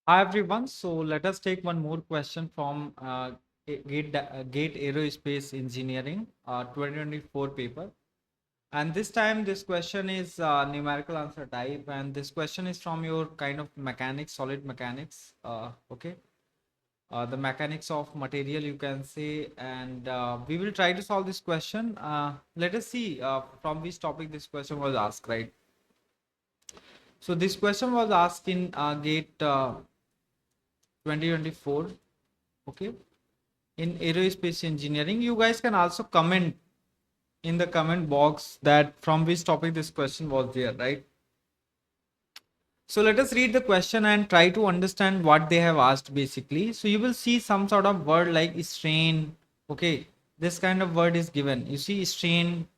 Hi everyone. So let us take one more question from Gate Aerospace Engineering 2024 paper. And this time this question is numerical answer type, and this question is from your kind of mechanics, solid mechanics. Okay. The mechanics of material, you can say, and we will try to solve this question. Let us see from which topic this question was asked, right? So this question was asked in Gate 2024. Okay, in aerospace engineering. You guys can also comment in the comment box that from which topic this question was there, right? So let us read the question and try to understand what they have asked basically. So you will see some sort of word like strain. Okay, this kind of word is given. You see strain.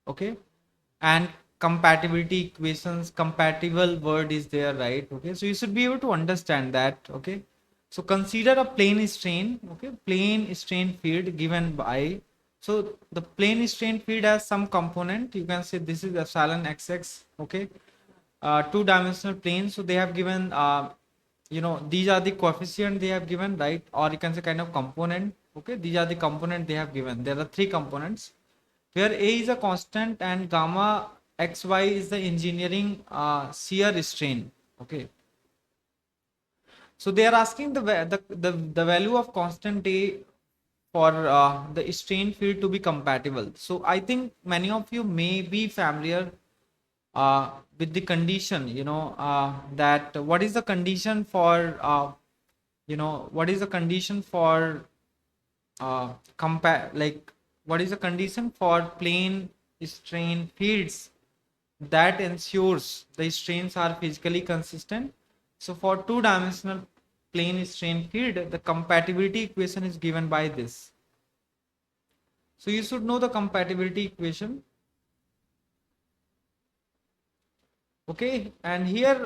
Okay, and compatibility equations, compatible word is there, right? Okay, so you should be able to understand that. Okay, so consider a plane strain. Okay, plane strain field given by, so the plane strain field has some component. You can say this is epsilon xx. Okay, two-dimensional plane. So they have given these are the coefficient they have given, right? Or you can say kind of component. Okay, these are the component they have given. There are three components where A is a constant and gamma xy is the engineering shear strain. Okay, so they are asking the value of constant A for the strain field to be compatible. So I think many of you may be familiar with the condition, that what is the condition for what is the condition for like what is the condition for plane strain fields that ensures the strains are physically consistent. So for two-dimensional plane strain field, the compatibility equation is given by this. So you should know the compatibility equation. Okay, and here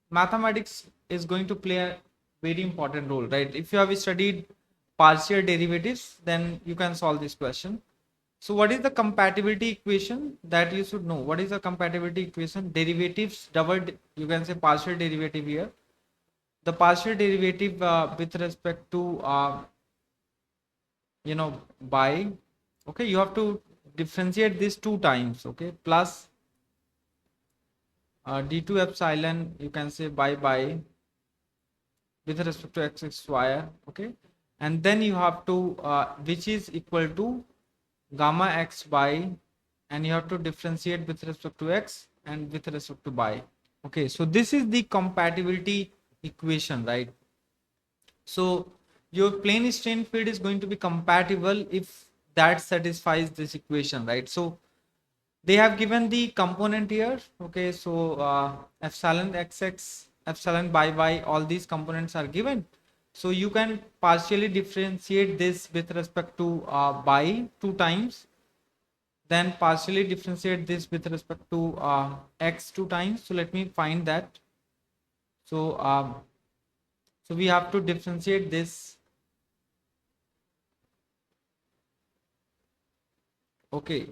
mathematics is going to play a very important role, right? If you have studied partial derivatives, then you can solve this question. So what is the compatibility equation that you should know? What is the compatibility equation? Derivatives, you can say partial derivative here. The partial derivative with respect to by, okay, you have to differentiate this two times, okay, plus d2 epsilon, you can say by with respect to x square, okay, and then you have to which is equal to gamma x by, and you have to differentiate with respect to x and with respect to y. Okay, so this is the compatibility equation, right? So your plane strain field is going to be compatible if that satisfies this equation, right? So they have given the component here. Okay, so epsilon xx, epsilon by, all these components are given. So you can partially differentiate this with respect to by two times, then partially differentiate this with respect to x two times. So let me find that. So so we have to differentiate this. Okay,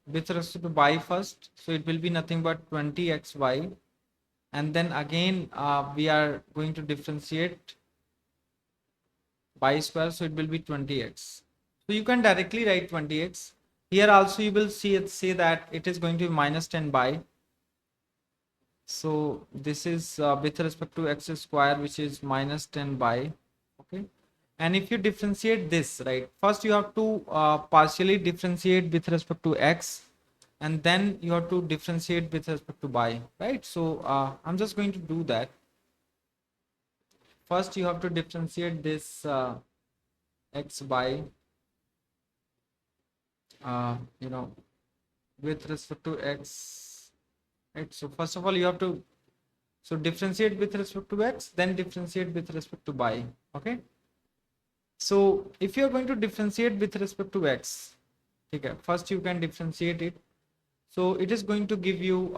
with respect to y first, so it will be nothing but 20xy, and then again we are going to differentiate by square, so it will be 20x. So you can directly write 20x. Here also you will see it say that it is going to be minus 10 by. So this is with respect to x square, which is minus 10 by. Okay, and if you differentiate this, right, first you have to partially differentiate with respect to x, and then you have to differentiate with respect to y, right? So I'm just going to do that. First you have to differentiate this x by with respect to x, right? So first of all you have to differentiate with respect to x, then differentiate with respect to y. Okay, so if you are going to differentiate with respect to x, okay, first you can differentiate it. So it is going to give you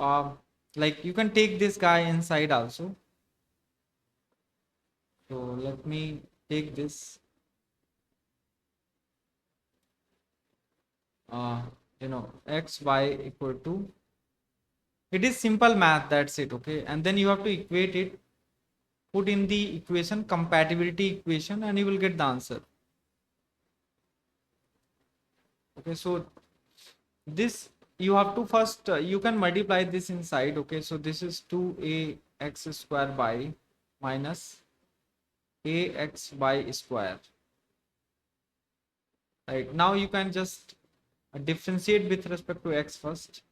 like you can take this guy inside also. So let me take this uh, x y equal to, it is simple math, that's it. Okay, and then you have to equate it put in the equation, compatibility equation, and you will get the answer. Okay, so this you have to first you can multiply this inside. Okay, so this is 2ax square by minus ax by square. Right, now you can just differentiate with respect to x first.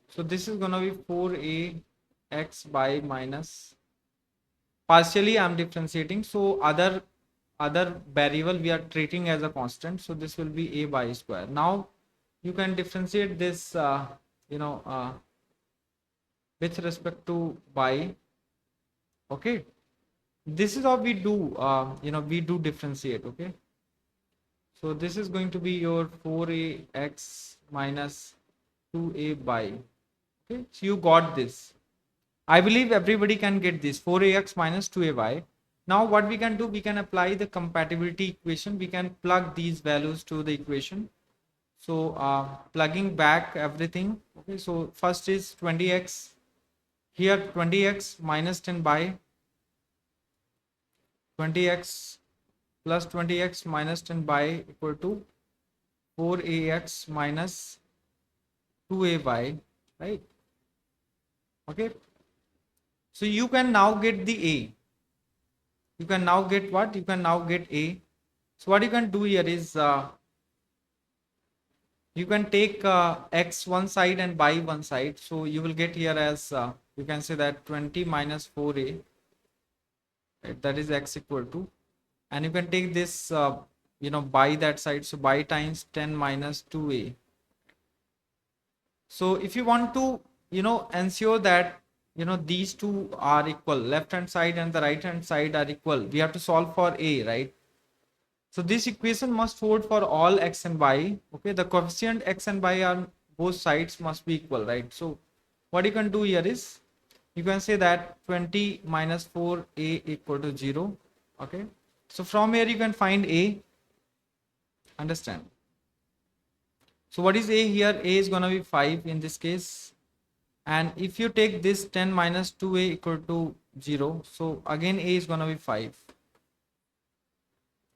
So this is gonna be 4ax by minus, partially I'm differentiating, so other variable we are treating as a constant, so this will be a by square. Now you can differentiate this you know with respect to by. Okay, this is how we do we do differentiate. Okay, so this is going to be your 4ax minus 2a by. Okay, so you got this. I believe everybody can get this 4ax minus 2ay. Now what we can do, we can apply the compatibility equation. We can plug these values to the equation. So plugging back everything. Okay, so first is 20x. Here 20x minus 10 by 20x plus 20x minus 10 by equal to 4ax minus 2a by, right? Okay, so you can now get the a. You can now get what? You can now get a. So what you can do here is you can take x one side and by one side. So you will get here as you can say that 20 minus 4a, right? That is x equal to, and you can take this by that side. So by times 10 minus 2a. So if you want to ensure that these two are equal, left hand side and the right hand side are equal, we have to solve for a, right? So this equation must hold for all x and y. Okay, the coefficient x and y on both sides must be equal, right? So what you can do here is you can say that 20 minus 4a equal to 0. Okay, so from here you can find a. Understand? So what is a here? A is gonna be 5 in this case. And if you take this 10 minus 2a equal to 0, so again a is gonna be 5.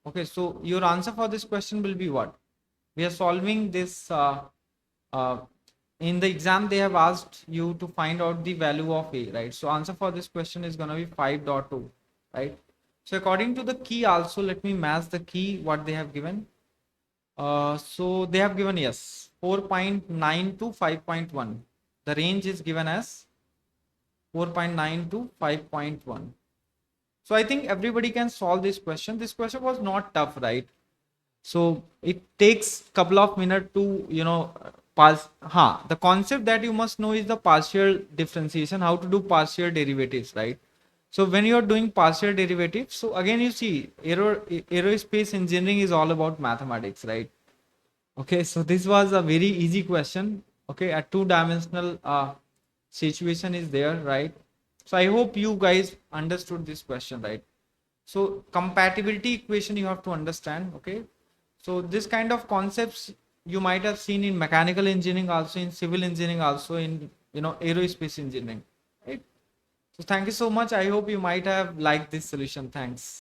Okay, so your answer for this question will be what? We are solving this uh, in the exam. They have asked you to find out the value of a, right? So answer for this question is going to be 5.2, right? So according to the key also, let me match the key what they have given. So they have given yes 4.9 to 5.1. The range is given as 4.9 to 5.1. So I think everybody can solve this question. This question was not tough, right? So it takes couple of minutes to pass. The concept that you must know is the partial differentiation, how to do partial derivatives, right? So when you are doing partial derivatives, so again you see aerospace engineering is all about mathematics, right? Okay, so this was a very easy question. Okay, a two-dimensional situation is there, right? So I hope you guys understood this question, right? So compatibility equation you have to understand. Okay, so this kind of concepts you might have seen in mechanical engineering, also in civil engineering, also in aerospace engineering, right? So thank you so much. I hope you might have liked this solution. Thanks.